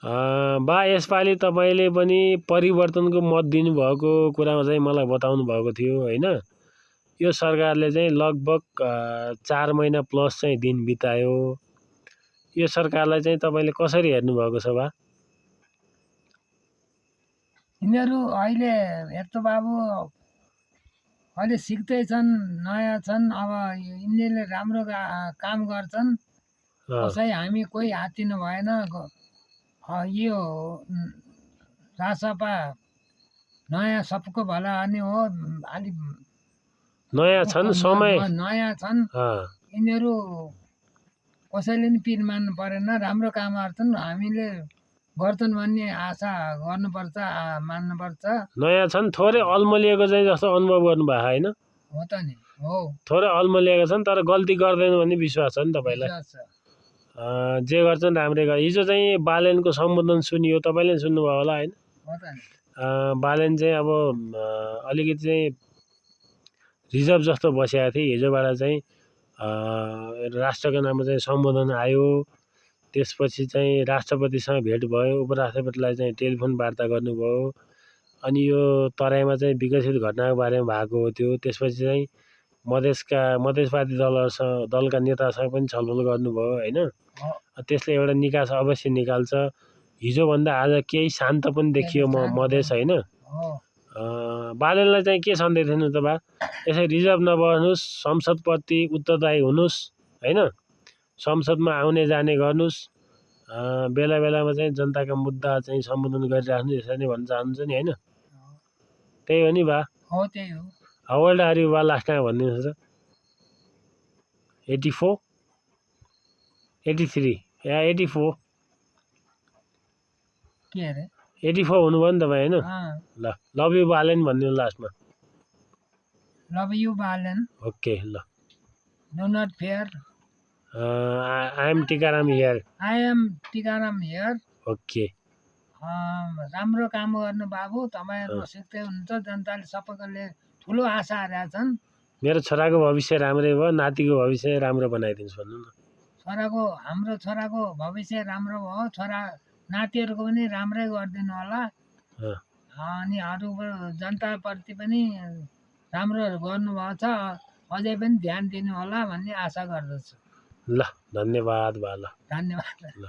बा यसपालि तपाईँले पनि परिवर्तनको मत दिनुभएको कुरामा चाहिँ मलाई बताउनु भएको थियो होइन। यो सरकारले चाहिँ लगभग 4 महिना प्लस चाहिँ दिन बितायो। यो सरकारलाई चाहिँ तपाईँले कसरी हेर्नुभएको छ बा? यिनीहरू अहिले हेर्छ बाबु, अहिले सिक्दैछन्, नयाँ छन्। अब यिनीहरूले राम्रो काम गर्छन्। कसै हामी कोही हातिनु भएन। यो रासपा नयाँ सबको भला अनि हो। अलिक नयाँ छन्, समय नयाँ छन् यिनीहरू। कसैले नि पिर मान्नु परेन। राम्रो काम गर्छन्, हामीले गर्छन् भन्ने आशा गर्नुपर्छ, मान्नुपर्छ। नयाँ छन्, थोरै अल्मलिएको चाहिँ जस्तो अनुभव गर्नुभएको होइन? हो त नि, हो। थोरै अल्मलिएको छन् तर गल्ती गर्दैन भन्ने विश्वास छ नि तपाईँलाई? जे गर्छन् राम्रै गर्छ। हिजो चाहिँ बालेनको सम्बोधन सुनियो, तपाईँले सुन्नुभयो होला होइन? बालेन चाहिँ अब अलिकति चाहिँ रिजर्भ जस्तो बसेको थिए। हिजोबाट चाहिँ राष्ट्रको नाममा चाहिँ सम्बोधन आयो। त्यसपछि चाहिँ राष्ट्रपतिसँग भेट भयो। उपराष्ट्रपतिलाई चाहिँ टेलिफोन वार्ता गर्नुभयो। अनि यो तराईमा चाहिँ विकसित घटनाको बारेमा भएको हो त्यो। त्यसपछि चाहिँ मधेसवादी दलका नेतासँग पनि छलफल गर्नुभयो होइन। त्यसले एउटा निकास अवश्य निकाल्छ। हिजोभन्दा आज केही शान्त पनि देखियो मधेस होइन। बालेनलाई चाहिँ के सन्देश दिनु त बा? यसै रिजर्भ नबस्नुहोस्, संसदप्रति उत्तरदायी हुनुहोस् होइन। संसदमा आउने जाने गर्नुहोस्। बेला बेलामा चाहिँ जनताका मुद्दा चाहिँ सम्बोधन गरिराख्नु, यसरी नै भन्न चाहनुहुन्छ नि होइन? त्यही हो नि बा? हो, त्यही हो। हाउ ओल्ड आर यु बा? लास्ट टाइम भनिदिनुहोस् त। 84 83 या 84 के अरे 84 हुनुभयो नि तपाईँ होइन? ल लभ यु बालेन भनिदिनु लास्टमा। Love you Balen. ओके ल। Do not fear. I am Tikaram here. I am Tikaram here. Okay. राम्रो काम गर्नु बाबु। तपाईँहरू सिक्दै हुनुहुन्छ। जनताले सबैले ठुलो आशा हारेका छन्। मेरो छोराको भविष्य राम्रै भयो, नातिको भविष्य राम्रो बनाइदिनुहोस् भन्नु न। हाम्रो छोराको भविष्य राम्रो भयो। छोरा नातिहरूको पनि राम्रै गरिदिनु होला। अनि अरू जनताप्रति पनि राम्रो गर्नुभएको छ। अझै पनि ध्यान दिनु होला भन्ने आशा गर्दछु। ल धन्यवाद बा। ल धन्यवाद। ल।